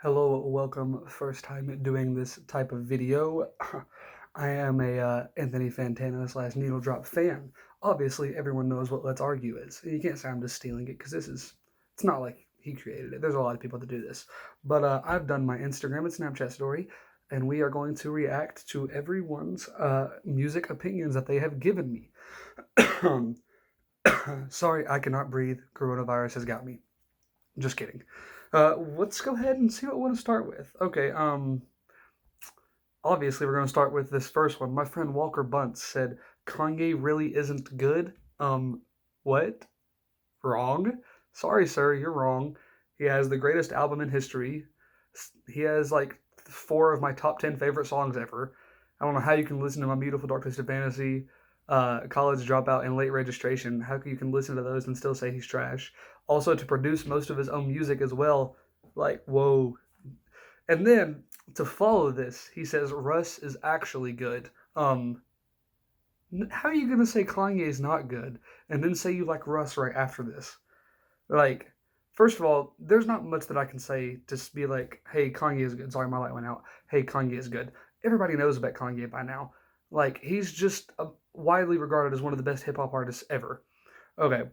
Hello, welcome. First time doing this type of video. I am a Anthony Fantana slash Needle Drop fan. Obviously, everyone knows what Let's Argue is. You can't say I'm just stealing it because it's not like he created it. There's a lot of people that do this. But I've done my Instagram and Snapchat story, and we are going to react to everyone's music opinions that they have given me. Sorry, I cannot breathe. Coronavirus has got me. Just kidding. Let's go ahead and see what we want to start with. Okay, obviously we're going to start with this first one. My friend Walker Bunce said Kanye really isn't good. What? Wrong? Sorry, sir, you're wrong. He has the greatest album in history. He has like four of my top 10 favorite songs ever. I don't know how you can listen to My Beautiful Dark Twisted Fantasy, College Dropout, and Late Registration. How you can listen to those and still say he's trash? Also, to produce most of his own music as well. Like, whoa. And then to follow this, he says Russ is actually good. How are you gonna say Kanye is not good and then say you like Russ right after this? Like, first of all, there's not much that I can say to be like, hey, Kanye is good. Sorry, my light went out. Hey, Kanye is good. Everybody knows about Kanye by now. Like, he's just widely regarded as one of the best hip hop artists ever. Okay,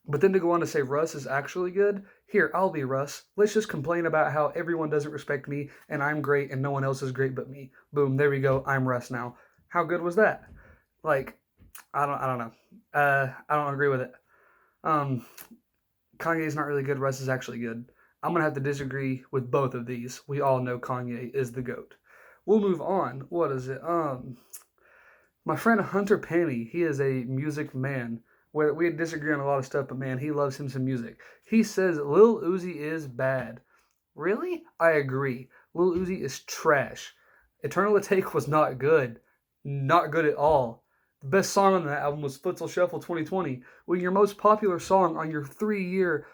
but then to go on to say Russ is actually good, here, I'll be Russ. Let's just complain about how everyone doesn't respect me and I'm great and no one else is great but me. Boom, there we go. I'm Russ now. How good was that? Like, I don't know. I don't agree with it. Um, Kanye's not really good. Russ is actually good. I'm gonna have to disagree with both of these. We all know Kanye is the goat. We'll move on. What is it? My friend Hunter Penny, he is a music man. Where we disagree on a lot of stuff, but man, he loves him some music. He says Lil Uzi is bad. Really? I agree. Lil Uzi is trash. Eternal Take was not good. Not good at all. The best song on that album was Futsal Shuffle 2020. When your most popular song on your 3 year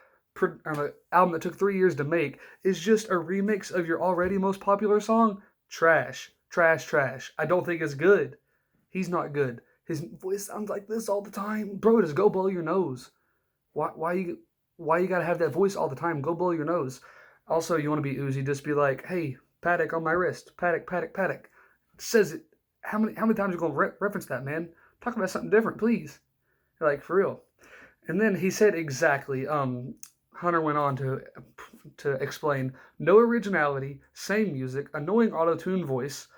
album that took 3 years to make is just a remix of your already most popular song, trash. Trash, trash. I don't think it's good. He's not good. His voice sounds like this all the time. Bro, just go blow your nose. Why you gotta have that voice all the time? Go blow your nose. Also, you want to be Uzi, just be like, hey, Paddock on my wrist. Paddock, Paddock, Paddock. It says it. How many times are you gonna reference that, man? Talk about something different, please. Like, for real. And then he said exactly, Hunter went on to explain no originality, same music, annoying auto-tune voice.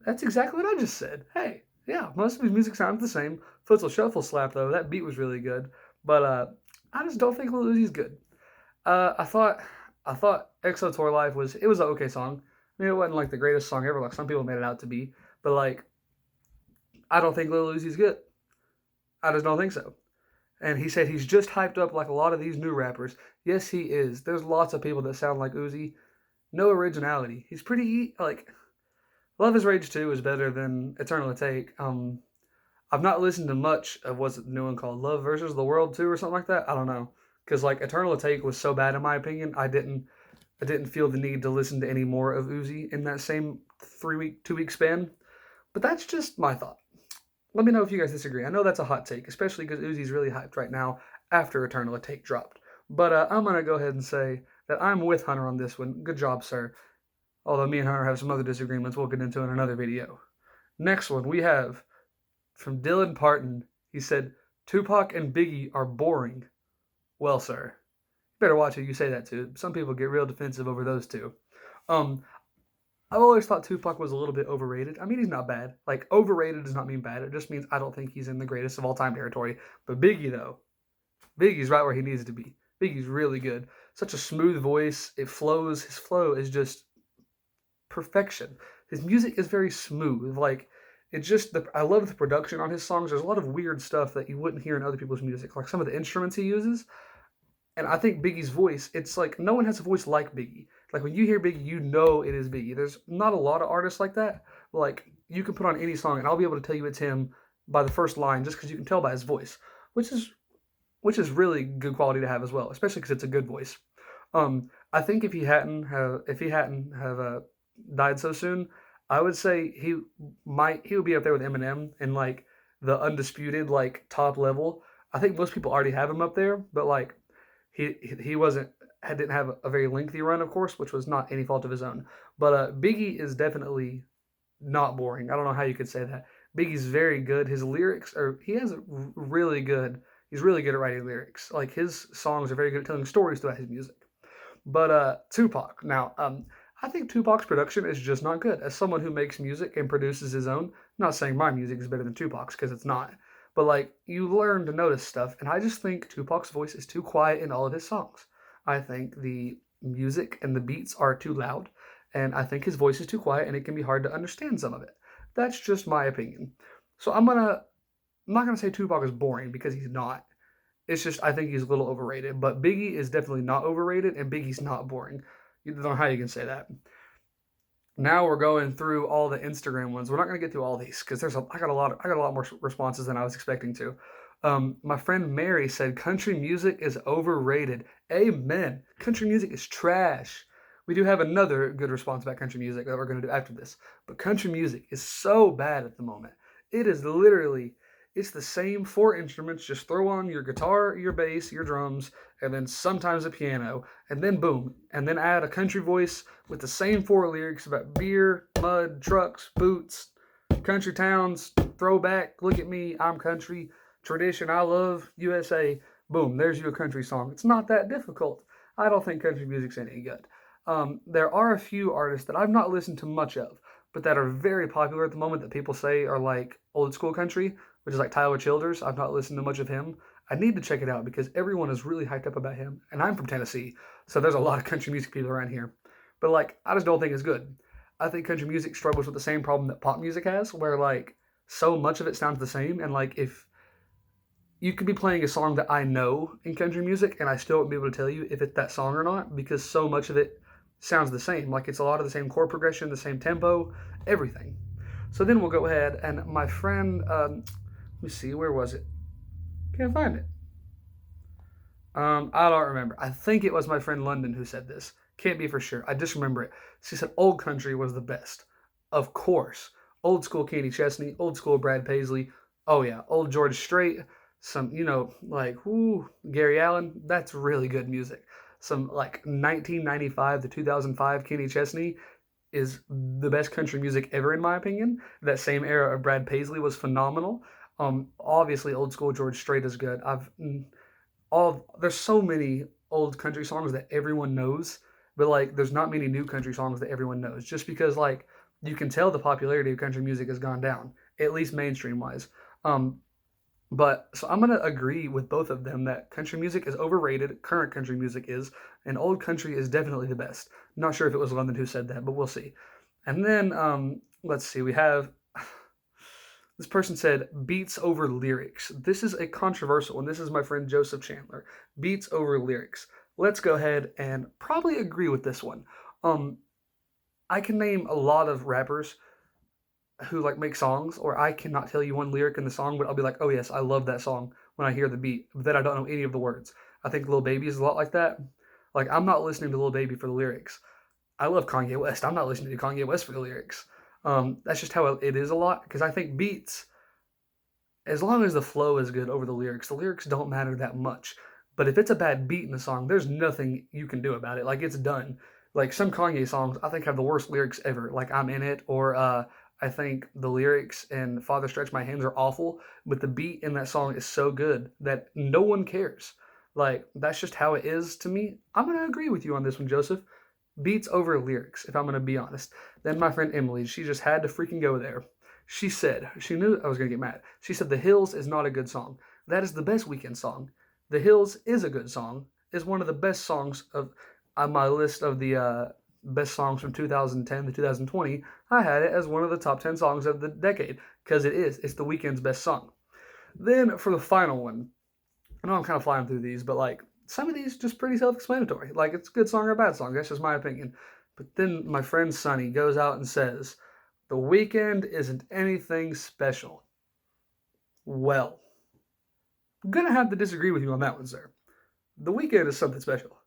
That's exactly what I just said. Hey, yeah, most of his music sounds the same. Futsal Shuffle slap though. That beat was really good, but I just don't think Lil Uzi's good. I thought EXO Tour Live was an okay song. I mean, it wasn't like the greatest song ever, like some people made it out to be. But like, I don't think Lil Uzi's good. I just don't think so. And he said he's just hyped up like a lot of these new rappers. Yes, he is. There's lots of people that sound like Uzi. No originality. He's pretty like Love is Rage 2 is better than Eternal Take. I've not listened to much of what's the new one called Love versus the World 2 or something like that. I don't know. Because like Eternal Take was so bad in my opinion, I didn't feel the need to listen to any more of Uzi in that same 2 week span. But that's just my thought. Let me know if you guys disagree. I know that's a hot take, especially because Uzi's really hyped right now after Eternal Take dropped. But I'm gonna go ahead and say that I'm with Hunter on this one. Good job, sir. Although me and Hunter have some other disagreements we'll get into in another video. Next one we have from Dylan Parton. He said, Tupac and Biggie are boring. Well, sir, you better watch who you say that to. Some people get real defensive over those two. Um, I've always thought Tupac was a little bit overrated. I mean, he's not bad. Like, overrated does not mean bad. It just means I don't think he's in the greatest of all time territory. But Biggie, though, Biggie's right where he needs to be. Biggie's really good. Such a smooth voice. It flows. His flow is just perfection. His music is very smooth. Like, I love the production on his songs. There's a lot of weird stuff that you wouldn't hear in other people's music, like some of the instruments he uses. And I think Biggie's voice, it's like no one has a voice like Biggie. Like when you hear Biggie, you know it is Biggie. There's not a lot of artists like that. Like you can put on any song and I'll be able to tell you it's him by the first line just because you can tell by his voice, which is really good quality to have as well, especially because it's a good voice. I think if he hadn't have died so soon, I would say he would be up there with Eminem in like the undisputed like top level. I think most people already have him up there, but like he wasn't didn't have a very lengthy run, of course, which was not any fault of his own. But Biggie is definitely not boring. I don't know how you could say that. Biggie's very good. His lyrics are he has a really good. He's really good at writing lyrics. Like his songs are very good at telling stories throughout his music. But Tupac. Now, I think Tupac's production is just not good. As someone who makes music and produces his own, I'm not saying my music is better than Tupac's because it's not. But like you learn to notice stuff, and I just think Tupac's voice is too quiet in all of his songs. I think the music and the beats are too loud, and I think his voice is too quiet, and it can be hard to understand some of it. That's just my opinion. So I'm not gonna say Tupac is boring because he's not. It's just I think he's a little overrated. But Biggie is definitely not overrated, and Biggie's not boring. You don't know how you can say that. Now we're going through all the Instagram ones. We're not going to get through all these because I got a lot more responses than I was expecting to. My friend Mary said country music is overrated. Amen. Country music is trash. We do have another good response about country music that we're going to do after this. But country music is so bad at the moment. It is literally it's the same four instruments. Just throw on your guitar, your bass, your drums, and then sometimes a piano, and then boom, and then add a country voice with the same four lyrics about beer, mud, trucks, boots, country towns, throwback, look at me, I'm country, tradition, I love USA. Boom, there's you a country song. It's not that difficult. I don't think country music's any good. There are a few artists that I've not listened to much of, but that are very popular at the moment that people say are like old school country, which is like Tyler Childers. I've not listened to much of him. I need to check it out because everyone is really hyped up about him. And I'm from Tennessee, so there's a lot of country music people around here. But like, I just don't think it's good. I think country music struggles with the same problem that pop music has, where like so much of it sounds the same. And like, if you could be playing a song that I know in country music, and I still won't be able to tell you if it's that song or not because so much of it sounds the same. Like it's a lot of the same chord progression, the same tempo, everything. So then we'll go ahead and my friend, let me see, where was it? Can't find it. I don't remember. I think it was my friend London who said this. Can't be for sure. I just remember it. She said old country was the best. Of course. Old school Kenny Chesney, old school Brad Paisley. Oh yeah, old George Strait. Some, like, whoo, Gary Allen. That's really good music. Some like 1995 to 2005 Kenny Chesney is the best country music ever in my opinion. That same era of Brad Paisley was phenomenal. Obviously old school George Strait is good. All there's so many old country songs that everyone knows, but like there's not many new country songs that everyone knows. Just because like you can tell the popularity of country music has gone down, at least mainstream wise. Um, but so I'm gonna agree with both of them that country music is overrated. Current country music is, and old country is definitely the best. Not sure if it was London who said that, but we'll see. And then let's see, we have this person said beats over lyrics. This is a controversial one. This is my friend Joseph Chandler. Beats over lyrics. Let's go ahead and probably agree with this one. Um, I can name a lot of rappers who like make songs, or I cannot tell you one lyric in the song, but I'll be like, oh yes, I love that song when I hear the beat, but then I don't know any of the words. I think Lil Baby is a lot like that. Like I'm not listening to Lil Baby for the lyrics. I love Kanye West. I'm not listening to Kanye West for the lyrics. That's just how it is a lot because I think beats, as long as the flow is good over the lyrics don't matter that much. But if it's a bad beat in the song, there's nothing you can do about it. Like it's done. Like some Kanye songs, I think have the worst lyrics ever. Like I'm in it, or I think the lyrics in Father Stretch My Hands are awful, but the beat in that song is so good that no one cares. Like that's just how it is to me. I'm gonna agree with you on this one, Joseph. Beats over lyrics, if I'm gonna be honest. Then my friend Emily, she just had to freaking go there. She said, she knew I was gonna get mad. She said, The Hills is not a good song. That is the best Weekend song. The Hills is a good song. Is one of the best songs of on my list of the best songs from 2010 to 2020. I had it as one of the top 10 songs of the decade because it is. It's the Weekend's best song. Then for the final one, I know I'm kind of flying through these, but like some of these just pretty self-explanatory. Like it's a good song or a bad song. That's just my opinion. But then my friend Sonny goes out and says, The Weekend isn't anything special. Well, I'm gonna have to disagree with you on that one, sir. The Weekend is something special.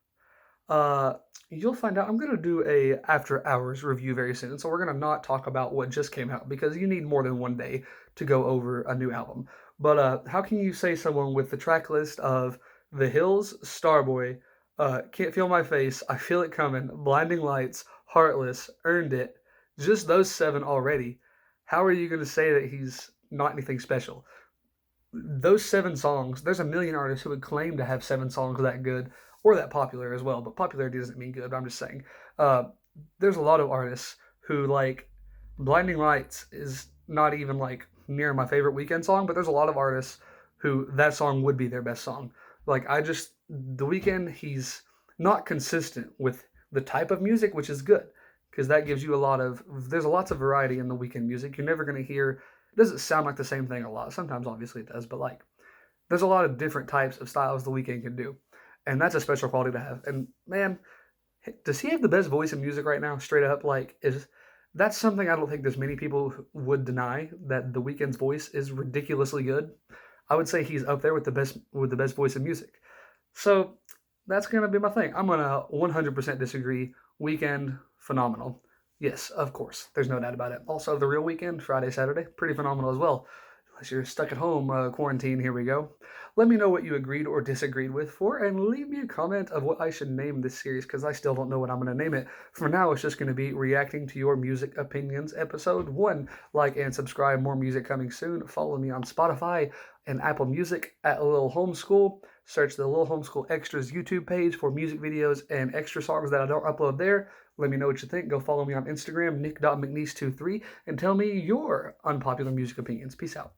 Uh, you'll find out. I'm gonna do a after hours review very soon, so we're gonna not talk about what just came out because you need more than one day to go over a new album. But how can you say someone with the track list of The Hills, Starboy, Can't Feel My Face, I Feel It Coming, Blinding Lights, Heartless, Earned It. Just those seven already. How are you going to say that he's not anything special? Those seven songs, there's a million artists who would claim to have seven songs that good or that popular as well, but popularity doesn't mean good. I'm just saying. Uh, there's a lot of artists who like Blinding Lights is not even like near my favorite Weekend song, but there's a lot of artists who that song would be their best song. Like The Weekend, he's not consistent with the type of music, which is good because that gives you there's lots of variety in the Weekend music. You're never going to hear it doesn't sound like the same thing a lot. Sometimes, obviously, it does, but like, there's a lot of different types of styles the Weeknd can do, and that's a special quality to have. And man, does he have the best voice in music right now? Straight up, like, is that's something I don't think there's many people would deny that the Weeknd's voice is ridiculously good. I would say he's up there with the best voice in music. So that's gonna be my thing. I'm gonna 100% disagree. Weekend, phenomenal. Yes, of course. There's no doubt about it. Also, the real weekend, Friday, Saturday, pretty phenomenal as well. Unless you're stuck at home, quarantine, here we go. Let me know what you agreed or disagreed with for, and leave me a comment of what I should name this series, because I still don't know what I'm going to name it. For now, it's just going to be reacting to your music opinions, episode 1. Like and subscribe, more music coming soon. Follow me on Spotify and Apple Music at Lil Homeschool. Search the Lil Homeschool Extras YouTube page for music videos and extra songs that I don't upload there. Let me know what you think. Go follow me on Instagram, nick.mcneese23, and tell me your unpopular music opinions. Peace out.